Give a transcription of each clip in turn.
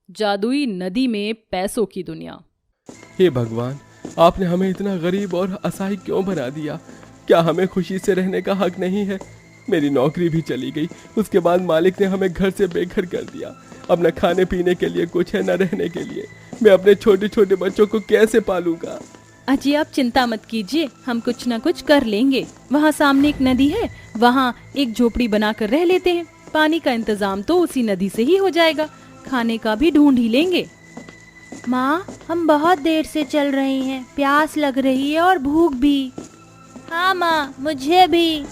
जादुई नदी में पैसों की दुनिया। हे भगवान, आपने हमें इतना गरीब और असहाय क्यों बना दिया? क्या हमें खुशी से रहने का हक नहीं है? मेरी नौकरी भी चली गई, उसके बाद मालिक ने हमें घर से बेघर कर दिया। अब न खाने पीने के लिए कुछ है, न रहने के लिए। मैं अपने छोटे छोटे बच्चों को कैसे पालूंगा? अजी आप चिंता मत कीजिए, हम कुछ न कुछ कर लेंगे। वहाँ सामने एक नदी है, वहाँ एक झोपड़ी बनाकर रह लेते हैं। पानी का इंतजाम तो उसी नदी से ही हो जाएगा, खाने का भी ढूंढ ही लेंगे। माँ, हम बहुत देर से चल रहे हैं, प्यास लग रही है और भूख भी। हाँ माँ, मुझे भी।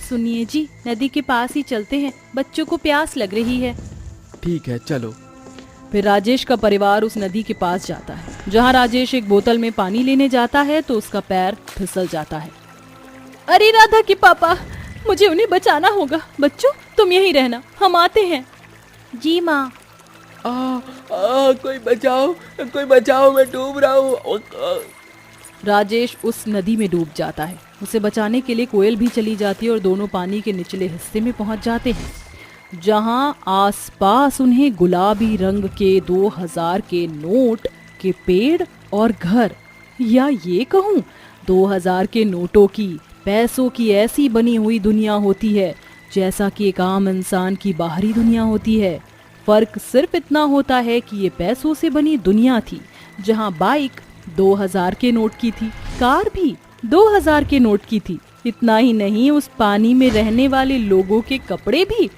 सुनिए जी, नदी के पास ही चलते हैं, बच्चों को प्यास लग रही है। ठीक है, चलो। फिर राजेश का परिवार उस नदी के पास जाता है। जहाँ राजेश एक बोतल में पानी लेने जाता है तो उसका पैर फिसल जाता है। अरे राधा के पापा, मुझे उन्हें बचाना होगा। बच्चों तुम यहीं रहना, हम आते हैं। जी माँ। कोई बचाओ, मैं डूब रहा हूँ। राजेश उस नदी में डूब जाता है। उसे बचाने के लिए कोयल भी चली जाती है और दोनों पानी के निचले हिस्से में पहुंच जाते हैं, जहां आसपास उन्हें गुलाबी रंग के 2000 के नोट के पेड़ और घर, या ये कहूँ 2000 के नोटों की, पैसों की ऐसी बनी हुई दुनिया होती है जैसा कि एक आम इंसान की बाहरी दुनिया होती है। फर्क सिर्फ इतना होता है कि ये पैसों से बनी दुनिया थी, जहां बाइक 2000 के नोट की थी, कार भी 2000 के नोट की थी। इतना ही नहीं, उस पानी में रहने वाले लोगों के कपड़े भी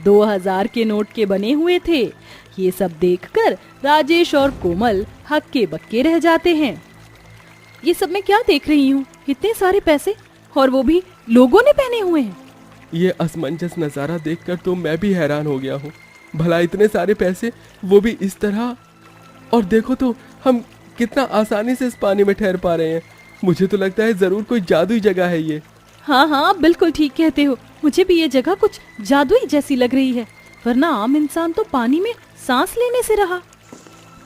2000 के नोट के बने हुए थे। ये सब देखकर राजेश और कोमल हक्के बक्के रह जाते हैं। ये सब मैं क्या देख रही हूँ? इतने सारे पैसे, और वो भी लोगों ने पहने हुए हैं। ये असमंजस नज़ारा देखकर तो मैं भी हैरान हो गया हूँ। भला इतने सारे पैसे, वो भी इस तरह। और देखो तो हम कितना आसानी से इस पानी में ठहर पा रहे हैं। मुझे तो लगता है जरूर कोई जादुई जगह है ये। हाँ हाँ, बिल्कुल ठीक कहते हो। मुझे भी ये जगह कुछ जादुई जैसी लग रही है, वरना आम इंसान तो पानी में सांस लेने से रहा।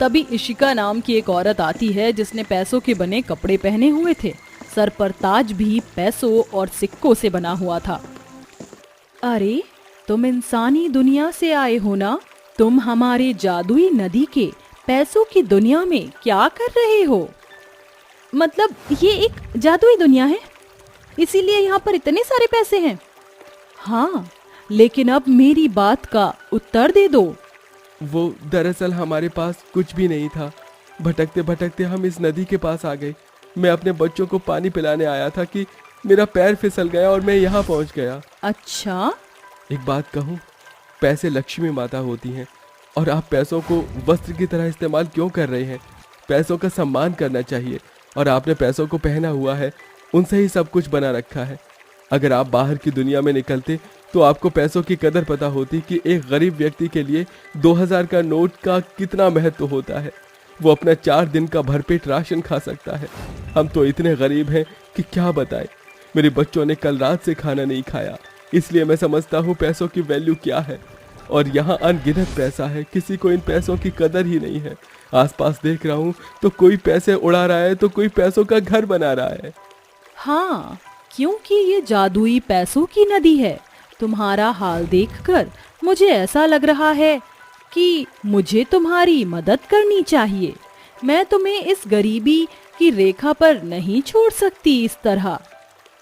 तभी इशिका नाम की एक औरत आती है जिसने पैसों के बने कपड़े पहने हुए थे। सर पर ताज भी पैसों और सिक्कों से बना हुआ था। अरे, तुम इंसानी दुनिया से आए हो ना? तुम हमारे जादुई नदी के पैसों की दुनिया में क्या कर रहे हो? मतलब ये एक जादुई दुनिया है, इसीलिए यहाँ पर इतने सारे पैसे हैं। हाँ, लेकिन अब मेरी बात का उत्तर दे दो। वो दरअसल हमारे पास कुछ भी नहीं था। भटकते भटकते हम इस नदी के पास आ गए। मैं अपने बच्चों को पानी पिलाने आया था कि मेरा पैर फिसल गया और मैं यहाँ पहुँच गया। अच्छा, एक बात कहूँ, पैसे लक्ष्मी माता होती हैं, और आप पैसों को वस्त्र की तरह इस्तेमाल क्यों कर रहे हैं? पैसों का सम्मान करना चाहिए, और आपने पैसों को पहना हुआ है, उनसे ही सब कुछ बना रखा है। अगर आप बाहर की दुनिया में निकलते तो आपको पैसों की कदर पता होती कि एक गरीब व्यक्ति के लिए 2000 का नोट का कितना महत्व होता है। वो अपना 4 दिन का भरपेट राशन खा सकता है। हम तो इतने गरीब हैं कि क्या बताएं। मेरे बच्चों ने कल रात से खाना नहीं खाया, इसलिए मैं समझता हूँ पैसों की वैल्यू क्या है। और यहाँ अनगिनत पैसा है, किसी को इन पैसों की कदर ही नहीं है। आसपास देख रहा हूँ तो कोई पैसे उड़ा रहा है तो कोई पैसों का घर बना रहा है। हाँ, क्योंकि ये जादुई पैसों की नदी है। तुम्हारा हाल देखकर मुझे ऐसा लग रहा है कि मुझे तुम्हारी मदद करनी चाहिए। मैं तुम्हें इस गरीबी की रेखा पर नहीं छोड़ सकती इस तरह।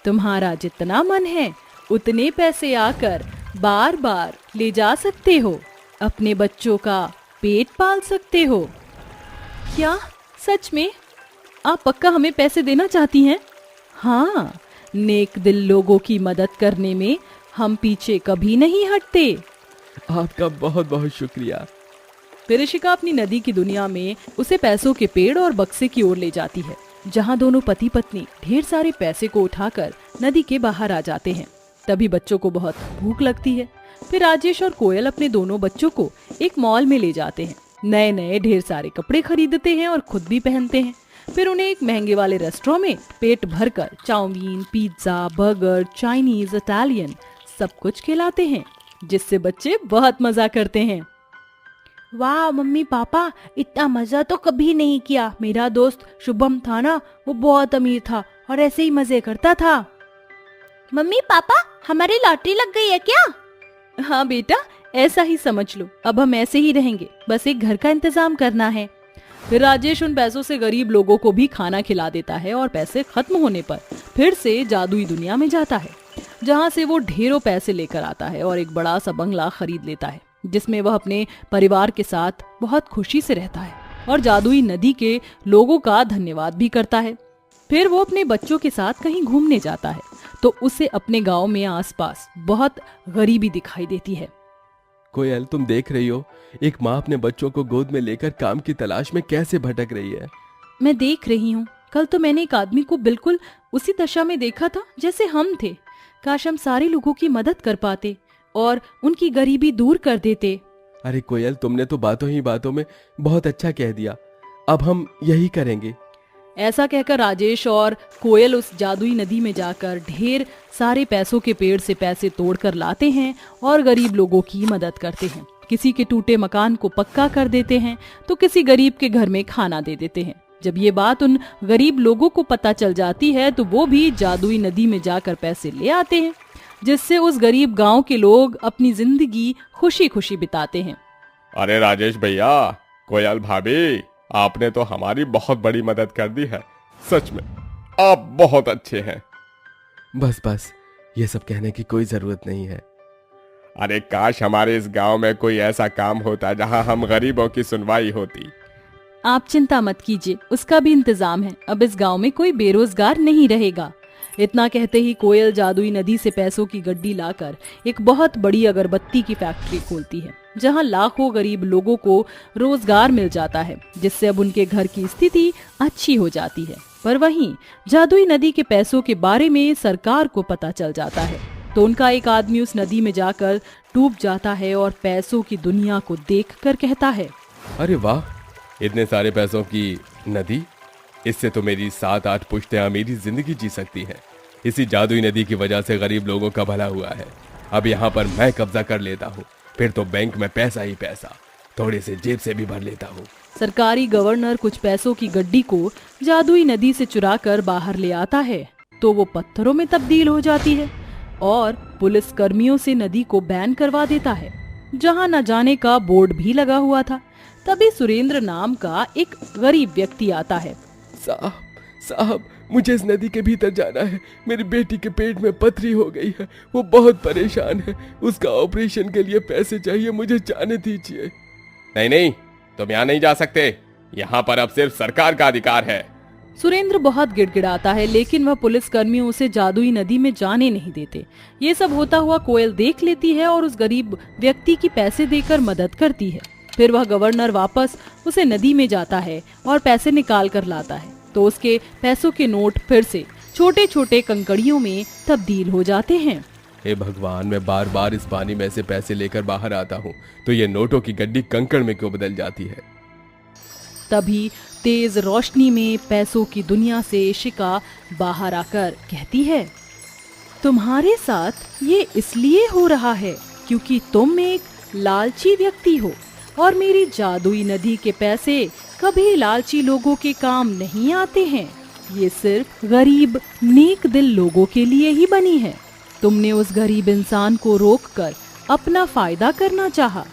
तुम्हारा जितना मन है उतने पैसे आकर बार बार ले जा सकते हो, अपने बच्चों का पेट पाल सकते हो। क्या सच में आप पक्का हमें पैसे देना चाहती हैं? हाँ, नेक दिल लोगों की मदद करने में हम पीछे कभी नहीं हटते। आपका बहुत बहुत शुक्रिया। फिर इशिका अपनी नदी की दुनिया में उसे पैसों के पेड़ और बक्से की ओर ले जाती है, जहाँ दोनों पति पत्नी ढेर सारे पैसे को उठाकर नदी के बाहर आ जाते हैं। तभी बच्चों को बहुत भूख लगती है। फिर राजेश और कोयल अपने दोनों बच्चों को एक मॉल में ले जाते हैं। नए नए ढेर सारे कपड़े खरीदते हैं और खुद भी पहनते हैं। फिर उन्हें एक महंगे वाले रेस्टोरेंट में पेट भरकर chow mein, pizza, burger, Chinese, Italian सब कुछ खिलाते हैं, जिससे बच्चे बहुत मजा करते हैं। वाह मम्मी पापा, इतना मजा तो कभी नहीं किया। मेरा दोस्त शुभम था ना, वो बहुत अमीर था और ऐसे ही मजे करता था। मम्मी पापा, हमारी लॉटरी लग गई है क्या? हाँ बेटा, ऐसा ही समझ लो, अब हम ऐसे ही रहेंगे, बस एक घर का इंतजाम करना है। फिर राजेश उन पैसों से गरीब लोगों को भी खाना खिला देता है और पैसे खत्म होने पर फिर से जादुई दुनिया में जाता है, जहाँ से वो ढेरों पैसे लेकर आता है और एक बड़ा सा बंगला खरीद लेता है, जिसमें वह अपने परिवार के साथ बहुत खुशी से रहता है और जादुई नदी के लोगों का धन्यवाद भी करता है। फिर वो अपने बच्चों के साथ कहीं घूमने जाता है तो उसे अपने गांव में आसपास बहुत गरीबी दिखाई देती है। कोयल, तुम देख रही हो एक माँ अपने बच्चों को गोद में लेकर काम की तलाश में कैसे भटक रही है। मैं देख रही हूँ, कल तो मैंने एक आदमी को बिल्कुल उसी दशा में देखा था जैसे हम थे। काश हम सारे लोगों की मदद कर पाते और उनकी गरीबी दूर कर देते। अरे कोयल, तुमने तो बातों ही बातों में बहुत अच्छा कह दिया, अब हम यही करेंगे। ऐसा कहकर राजेश और कोयल उस जादुई नदी में जाकर ढेर सारे पैसों के पेड़ से पैसे तोड़कर लाते हैं और गरीब लोगों की मदद करते हैं। किसी के टूटे मकान को पक्का कर देते हैं तो किसी गरीब के घर में खाना दे देते हैं। जब ये बात उन गरीब लोगों को पता चल जाती है तो वो भी जादुई नदी में जाकर पैसे ले आते हैं, जिससे उस गरीब गांव के लोग अपनी जिंदगी खुशी खुशी बिताते हैं। अरे राजेश भैया, कोयल भाभी, आपने तो हमारी बहुत बड़ी मदद कर दी है। सच में आप बहुत अच्छे हैं। बस बस, ये सब कहने की कोई जरूरत नहीं है। अरे काश हमारे इस गांव में कोई ऐसा काम होता जहां हम गरीबों की सुनवाई होती। आप चिंता मत कीजिए, उसका भी इंतजाम है। अब इस गांव में कोई बेरोजगार नहीं रहेगा। इतना कहते ही कोयल जादुई नदी से पैसों की गड्डी लाकर एक बहुत बड़ी अगरबत्ती की फैक्ट्री खोलती है, जहां लाखों गरीब लोगों को रोजगार मिल जाता है, जिससे अब उनके घर की स्थिति अच्छी हो जाती है। पर वहीं जादुई नदी के पैसों के बारे में सरकार को पता चल जाता है, तो उनका एक आदमी उस नदी में जाकर डूब जाता है और पैसों की दुनिया को देखकर कहता है, अरे वाह, इतने सारे पैसों की नदी, इससे तो मेरी 7-8 पुश्तें अमीरी जिंदगी जी सकती हैं। इसी जादुई नदी की वजह से गरीब लोगों का भला हुआ है। अब यहाँ पर मैं कब्जा कर लेता हूँ, फिर तो बैंक में पैसा ही पैसा, थोड़े से जेब से भी भर लेता हूँ। सरकारी गवर्नर कुछ पैसों की गड्डी को जादुई नदी से चुराकर बाहर ले आता है, तो वो पत्थरों में तब्दील हो जाती है और पुलिस कर्मियों से नदी को बैन करवा देता है, जहाँ न जाने का बोर्ड भी लगा हुआ था। तभी सुरेंद्र नाम का एक गरीब व्यक्ति आता है। साहब साहब, मुझे इस नदी के भीतर जाना है। मेरी बेटी के पेट में पथरी हो गई है, वो बहुत परेशान है। उसका ऑपरेशन के लिए पैसे चाहिए, मुझे जाने दीजिए। नहीं नहीं, तुम यहाँ नहीं जा सकते, यहाँ पर अब सिर्फ सरकार का अधिकार है। सुरेंद्र बहुत गिड़गिड़ाता है, लेकिन वह पुलिस कर्मियों उसे जादुई नदी में जाने नहीं देते। ये सब होता हुआ कोयल देख लेती है और उस गरीब व्यक्ति की पैसे देकर मदद करती है। फिर वह गवर्नर वापस उसे नदी में जाता है और पैसे निकाल कर लाता है, तो उसके पैसों के नोट फिर से छोटे छोटे कंकड़ियों में तब्दील हो जाते हैं। हे भगवान, मैं बार बार इस पानी में से पैसे लेकर बाहर आता हूँ, तो ये नोटों की गड्डी कंकड़ में क्यों बदल जाती है। तभी तेज रोशनी में पैसों की दुनिया से शिका बाहर आकर कहती है, तुम्हारे साथ ये इसलिए हो रहा है क्योंकि तुम एक लालची व्यक्ति हो और मेरी जादुई नदी के पैसे कभी लालची लोगों के काम नहीं आते हैं। ये सिर्फ गरीब नेक दिल लोगों के लिए ही बनी है। तुमने उस गरीब इंसान को रोककर अपना फायदा करना चाहा,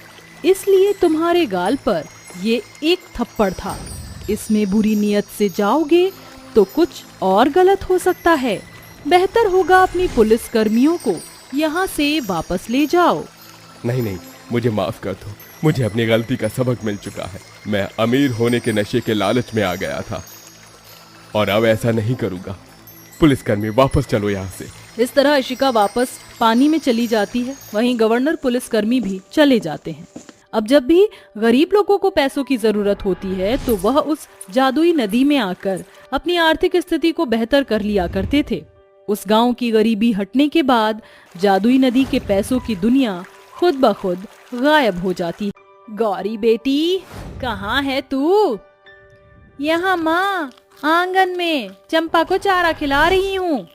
इसलिए तुम्हारे गाल पर ये एक थप्पड़ था। इसमें बुरी नियत से जाओगे तो कुछ और गलत हो सकता है। बेहतर होगा अपनी पुलिस कर्मियों को यहाँ से वापस ले जाओ। नहीं नहीं, मुझे माफ कर दो, मुझे अपनी गलती का सबक मिल चुका है। मैं अमीर होने के नशे के लालच में आ गया था और अब ऐसा नहीं करूंगा। पुलिसकर्मी, वापस चलो यहाँ से। इस तरह इशिका वापस पानी में चली जाती है। वहीं गवर्नर पुलिसकर्मी भी चले जाते हैं। अब जब भी गरीब लोगों को पैसों की जरूरत होती है तो वह उस जादुई नदी में आकर अपनी आर्थिक स्थिति को बेहतर कर लिया करते थे। उस गांव की गरीबी हटने के बाद जादुई नदी के पैसों की दुनिया खुद ब खुद गायब हो जाती है। गौरी बेटी, कहाँ है तू? यहाँ माँ, आंगन में चंपा को चारा खिला रही हूँ।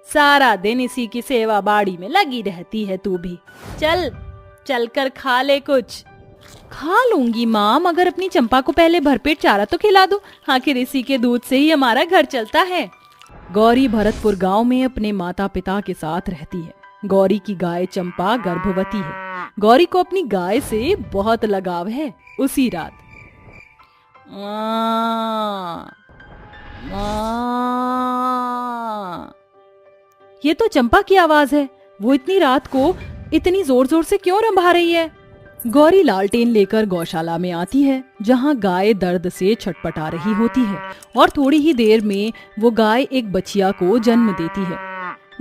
सारा दिन इसी की सेवा बाड़ी में लगी रहती है तू भी। चल कर खा ले कुछ। खा लूंगी माँ, मगर अपनी चंपा को पहले भरपेट चारा तो खिला दो। आखिर इसी के दूध से ही हमारा घर चलता है। गौरी भरतपुर गांव में अपने माता पिता के साथ रहती है। गौरी की गाय चंपा गर्भवती है। गौरी को अपनी गाय से बहुत लगाव है। उसी रात ये तो चंपा की आवाज है। वो इतनी रात को इतनी जोर जोर से क्यों रंभा रही है? गौरी लालटेन लेकर गौशाला में आती है, जहाँ गाय दर्द से छटपटा रही होती है और थोड़ी ही देर में वो गाय एक बछिया को जन्म देती है।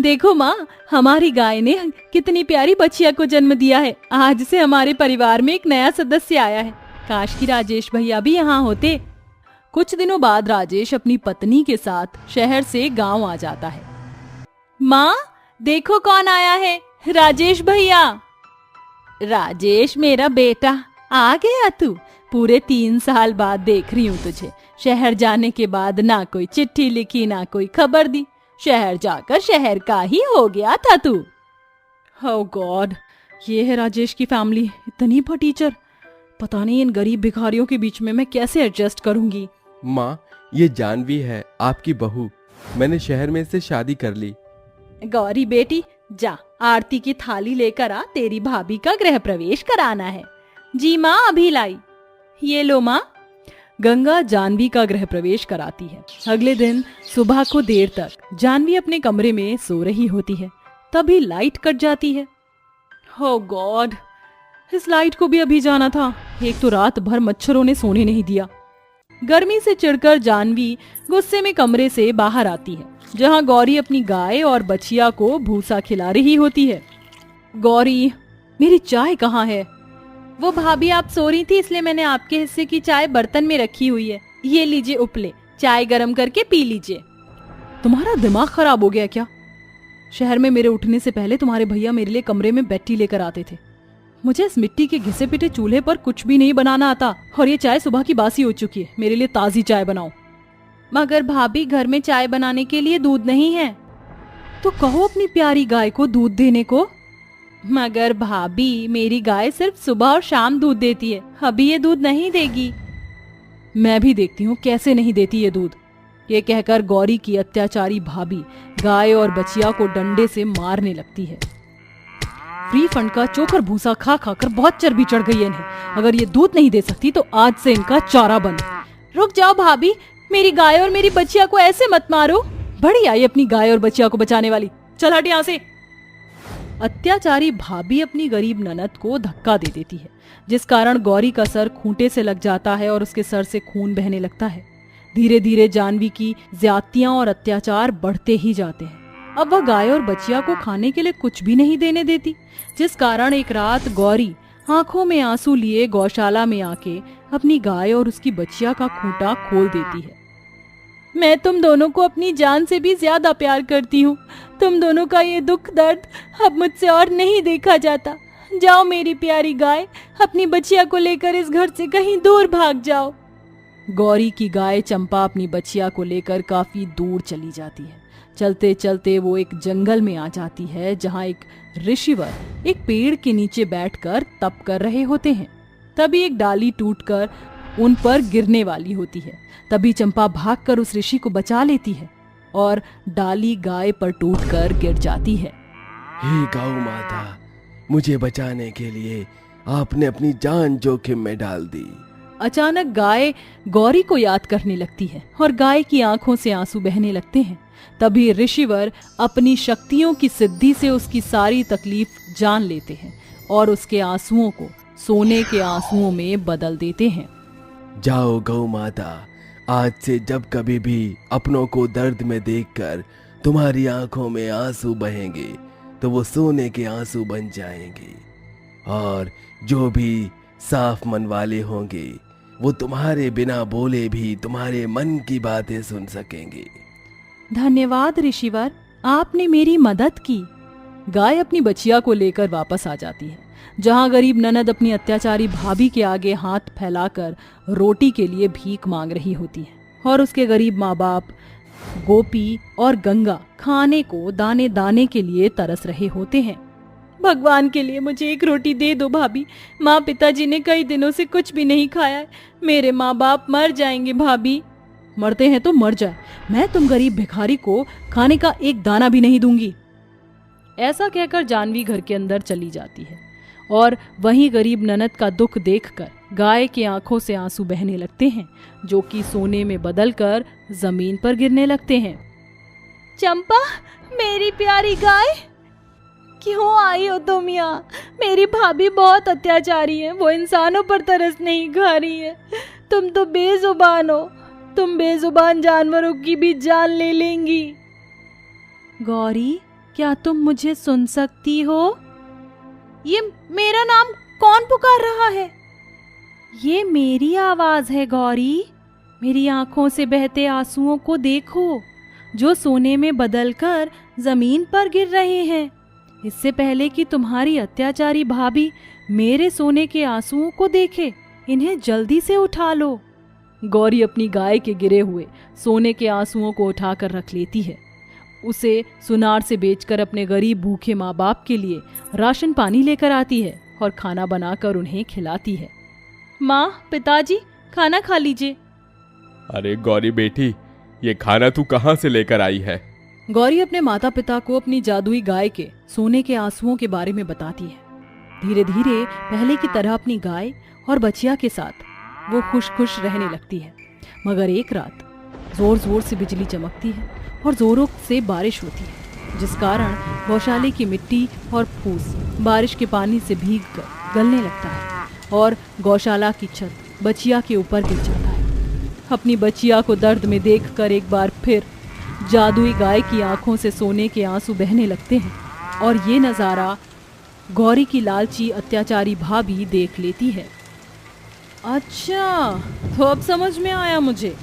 देखो माँ, हमारी गाय ने कितनी प्यारी बछिया को जन्म दिया है। आज से हमारे परिवार में एक नया सदस्य आया है। काश कि राजेश भैया भी यहाँ होते। कुछ दिनों बाद राजेश अपनी पत्नी के साथ शहर से गांव आ जाता है। माँ, देखो कौन आया है, राजेश भैया। राजेश मेरा बेटा, आ गया तू? पूरे 3 साल बाद देख रही हूँ तुझे। शहर जाने के बाद ना कोई चिट्ठी लिखी, ना कोई खबर दी। शहर जाकर शहर का ही हो गया था तू। ओह गॉड, ये है राजेश की फैमिली, इतनी फटीचर। पता नहीं इन गरीब भिखारियों के बीच में मैं कैसे एडजस्ट करूंगी। माँ, ये जानवी है, आपकी बहू। मैंने शहर में इससे शादी कर ली। गौरी बेटी, जा आरती की थाली लेकर आ, तेरी भाभी का गृह प्रवेश कराना है। जी माँ, अभी लाई। ये लो माँ। गंगा जानवी का गृह प्रवेश कराती है। अगले दिन सुबह को देर तक जानवी अपने कमरे में सो रही होती है, तभी लाइट कट जाती है। ओह गॉड, इस लाइट को भी अभी जाना था। एक तो रात भर मच्छरों ने सोने नहीं दिया। गर्मी से चिढ़कर जानवी गुस्से में कमरे से बाहर आती है, जहाँ गौरी अपनी गाय और बछिया को भूसा खिला रही होती है। गौरी, मेरी चाय कहाँ है? वो भाभी, आप सो रही थी इसलिए मैंने आपके हिस्से की चाय बर्तन में रखी हुई है। ये लीजिए उपले, चाय गरम करके पी लीजिए। तुम्हारा दिमाग खराब हो गया क्या? शहर में मेरे उठने से पहले तुम्हारे भैया मेरे लिए कमरे में बैठी लेकर आते थे। मुझे इस मिट्टी के घिसे पिटे चूल्हे पर कुछ भी नहीं बनाना आता, और ये चाय सुबह की बासी हो चुकी है। मेरे लिए ताजी चाय बनाओ। मगर भाभी, घर में चाय बनाने के लिए दूध नहीं है। तो कहो अपनी प्यारी गाय को दूध देने को। मगर भाभी, मेरी गाय सिर्फ सुबह और शाम दूध देती है, अभी ये दूध नहीं देगी। मैं भी देखती हूँ कैसे नहीं देती ये दूध। ये कहकर गौरी की अत्याचारी भाभी गाय और बछिया को डंडे से मारने लगती है। फ्री फंड का चोकर भूसा खा खाकर बहुत चर्बी चढ़ गई है इन्हें। अगर ये दूध नहीं दे सकती तो आज से इनका चारा बंद। रुक जाओ भाभी, मेरी गाय और मेरी बच्चिया को ऐसे मत मारो। बड़ी आई अपनी गाय और बच्चिया को बचाने वाली। चल हट यहाँ से। अत्याचारी भाभी अपनी गरीब ननद को धक्का दे देती है, जिस कारण गौरी का सर खूंटे से लग जाता है और उसके सर से खून बहने लगता है। धीरे धीरे जानवी की ज्यादतियां और अत्याचार बढ़ते ही जाते हैं। अब वह गाय और बच्चिया को खाने के लिए कुछ भी नहीं देने देती, जिस कारण एक रात गौरी आंखों में आंसू लिए गौशाला में आके अपनी गाय और उसकी बच्चिया का खूंटा खोल देती है। मैं तुम दोनों को अपनी जान से भी ज्यादा प्यार करती हूँ। तुम दोनों का ये दुख दर्द अब मुझसे और नहीं देखा जाता। जाओ मेरी प्यारी गाय, अपनी बच्चिया को लेकर इस घर से कहीं दूर भाग जाओ। गौरी की गाय चंपा अपनी बच्चिया को लेकर काफी दूर चली जाती है। चलते चलते वो एक जंगल में आ जाती है, जहाँ एक ऋषिवर एक पेड़ के नीचे बैठकर तप कर रहे होते हैं। तभी एक डाली टूटकर उन पर गिरने वाली होती है। तभी चंपा भागकर उस ऋषि को बचा लेती है और डाली गाय पर टूटकर गिर जाती है। हे गौ माता, मुझे बचाने के लिए आपने अपनी जान जोखिम में डाल दी। अचानक गाय गौरी को याद करने लगती है और गाय की आंखों से आंसू बहने लगते हैं। तभी ऋषिवर अपनी शक्तियों की सिद्धि से उसकी सारी तकलीफ जान लेते हैं और उसके आंसुओं को सोने के आंसुओं में बदल देते हैं। जाओ गौ माता, आज से जब कभी भी अपनों को दर्द में देखकर तुम्हारी आंखों में आंसू बहेंगे तो वो सोने के आंसू बन जाएंगे, और जो भी साफ मन वाले होंगे वो तुम्हारे बिना बोले भी तुम्हारे मन की बातें सुन सकेंगे। धन्यवाद ऋषिवर, आपने मेरी मदद की। गाय अपनी बच्चिया को लेकर वापस आ जाती है, जहां गरीब ननद अपनी अत्याचारी भाभी के आगे हाथ फैलाकर रोटी के लिए भीख मांग रही होती है, और उसके गरीब माँ बाप गोपी और गंगा खाने को दाने दाने के लिए तरस रहे होते हैं। भगवान के लिए मुझे एक रोटी दे दो भाभी। माँ पिताजी ने कई दिनों से कुछ भी नहीं खाया है। मेरे माँ बाप मर जाएंगे भाभी। मरते हैं तो मर जाए, मैं तुम गरीब भिखारी को खाने का एक दाना भी नहीं दूंगी। ऐसा कहकर जानवी घर के अंदर चली जाती है और वहीं गरीब ननद का दुख देखकर गाय की आंखों से आंसू बहने लगते हैं, जो कि सोने में बदलकर जमीन पर गिरने लगते हैं। चंपा, मेरी प्यारी गाय, क्यों आई हो तुम यहाँ? मेरी भाभी बहुत अत्याचारी है, वो इंसानों पर तरस नहीं खा रही है। तुम तो बेजुबान हो, तुम बेजुबान जानवरों की भी जान ले लेंगी। गौरी, क्या तुम मुझे सुन सकती हो? ये मेरा नाम कौन पुकार रहा है? ये मेरी आवाज है गौरी। मेरी आंखों से बहते आंसुओं को देखो, जो सोने में बदलकर जमीन पर गिर रहे हैं। इससे पहले कि तुम्हारी अत्याचारी भाभी मेरे सोने के आंसुओं को देखे, इन्हें जल्दी से उठा लो। गौरी अपनी गाय के गिरे हुए सोने के आंसुओं को उठाकर रख लेती है। उसे सुनार से बेचकर अपने गरीब भूखे माँ बाप के लिए राशन पानी लेकर आती है और खाना बनाकर उन्हें खिलाती है। माँ, पिताजी, खाना खा लीजिए। अरे गौरी बेटी, ये खाना तू कहाँ से लेकर आई है? गौरी अपने माता पिता को अपनी जादुई गाय के सोने के आंसुओं के बारे में बताती है। धीरे धीरे पहले की तरह अपनी गाय और बचिया के साथ वो खुश खुश रहने लगती है। मगर एक रात जोर जोर से बिजली चमकती है और जोरों से बारिश होती है, जिस कारण गौशाले की मिट्टी और फूस बारिश के पानी से भीगकर गलने लगता है और गौशाला की छत बचिया के ऊपर गिर जाता है। अपनी बचिया को दर्द में देखकर एक बार फिर जादुई गाय की आंखों से सोने के आंसू बहने लगते हैं और ये नज़ारा गौरी की लालची अत्याचारी भाभी देख लेती है। अच्छा, तो अब समझ में आया मुझे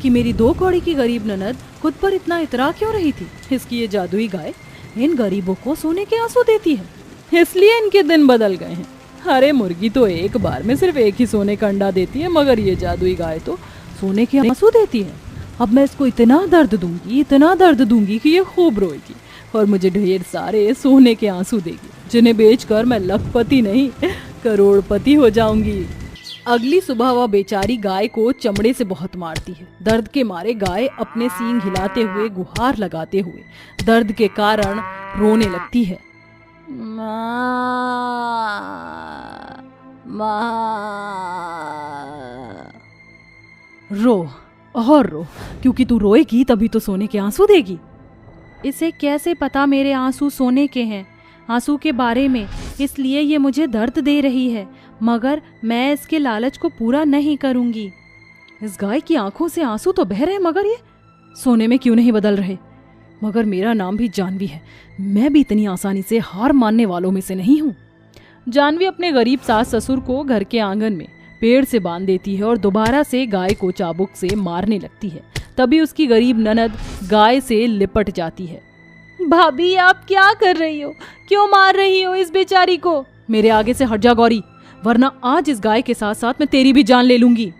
कि मेरी 2 कौड़ी की गरीब ननद खुद पर इतना इतरा क्यों रही थी। इसकी ये जादुई गाय इन गरीबों को सोने के आंसू देती है, इसलिए इनके दिन बदल गए हैं। अरे मुर्गी तो एक बार में सिर्फ एक ही सोने का अंडा देती है, मगर ये जादुई गाय तो सोने के आंसू देती है। अब मैं इसको इतना दर्द दूंगी कि ये खूब रोएगी और मुझे ढेर सारे सोने के आंसू देगी, जिन्हें बेचकर मैं लखपति नहीं करोड़पति हो जाऊंगी। अगली सुबह वह बेचारी गाय को चमड़े से बहुत मारती है। दर्द के मारे गाय अपने सींग हिलाते हुए गुहार लगाते हुए दर्द के कारण रोने लगती है। रो और रो, क्योंकि तू रोएगी तभी तो सोने के आंसू देगी। इसे कैसे पता मेरे आंसू सोने के हैं? आंसू के बारे में, इसलिए ये मुझे दर्द दे रही है, मगर मैं इसके लालच को पूरा नहीं करूंगी। इस गाय की आंखों से आंसू तो बह रहे, मगर ये सोने में क्यों नहीं बदल रहे? मगर मेरा नाम भी जानवी है, मैं भी इतनी आसानी से हार मानने वालों में से नहीं हूँ। जानवी अपने गरीब सास ससुर को घर के आंगन में पेड़ से बांध देती है और दोबारा से गाय को चाबुक से मारने लगती है। तभी उसकी गरीब ननद गाय से लिपट जाती है। भाभी, आप क्या कर रही हो? क्यों मार रही हो इस बेचारी को? मेरे आगे से हट जा गौरी, वरना आज इस गाय के साथ साथ मैं तेरी भी जान ले लूंगी।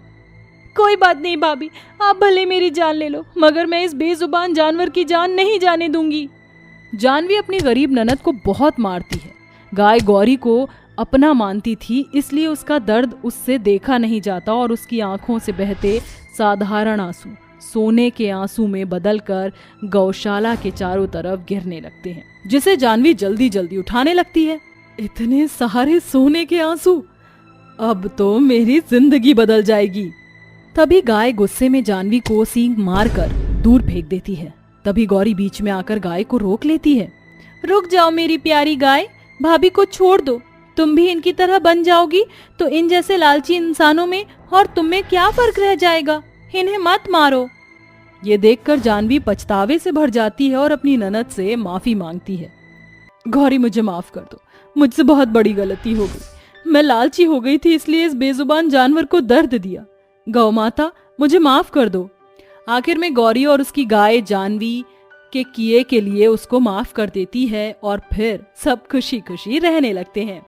कोई बात नहीं भाभी, आप भले मेरी जान ले लो, मगर मैं इस बेजुबान जानवर की जान नहीं जाने दूंगी। जानवी अपनी गरीब ननद को बहुत मारती है। गाय गौरी को अपना मानती थी, इसलिए उसका दर्द उससे देखा नहीं जाता और उसकी आंखों से बहते साधारण आंसू सोने के आंसू में बदलकर गौशाला के चारों तरफ गिरने लगते हैं, जिसे जानवी जल्दी जल्दी उठाने लगती है। इतने सारे सोने के आंसू, अब तो मेरी जिंदगी बदल जाएगी। तभी गाय गुस्से में जानवी को सींग मारकर दूर फेंक देती है। तभी गौरी बीच में आकर गाय को रोक लेती है। रुक जाओ मेरी प्यारी गाय, भाभी को छोड़ दो। तुम भी इनकी तरह बन जाओगी तो इन जैसे लालची इंसानों में और तुम में क्या फर्क रह जाएगा? इन्हें मत मारो। ये देखकर जानवी पछतावे से भर जाती है और अपनी ननद से माफी मांगती है। गौरी, मुझे माफ कर दो, मुझसे बहुत बड़ी गलती हो गई। मैं लालची हो गई थी, इसलिए इस बेजुबान जानवर को दर्द दिया। गौ माता, मुझे माफ कर दो। आखिर में गौरी और उसकी गाय जानवी के किए के लिए उसको माफ कर देती है और फिर सब खुशी खुशी रहने लगते हैं।